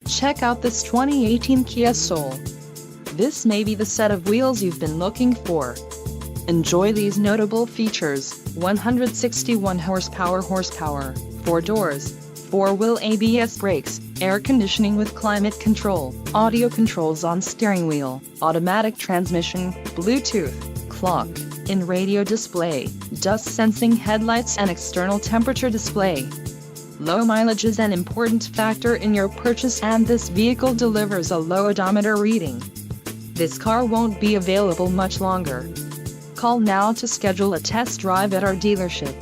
Check out this 2018 Kia Soul. This may be the set of wheels you've been looking for. Enjoy these notable features: 161 horsepower, 4 doors, 4-wheel ABS brakes, air conditioning with climate control, audio controls on steering wheel, automatic transmission, Bluetooth, clock, in radio display, dust sensing headlights and external temperature display. Low mileage is an important factor in your purchase, and this vehicle delivers a low odometer reading. This car won't be available much longer. Call now to schedule a test drive at our dealership.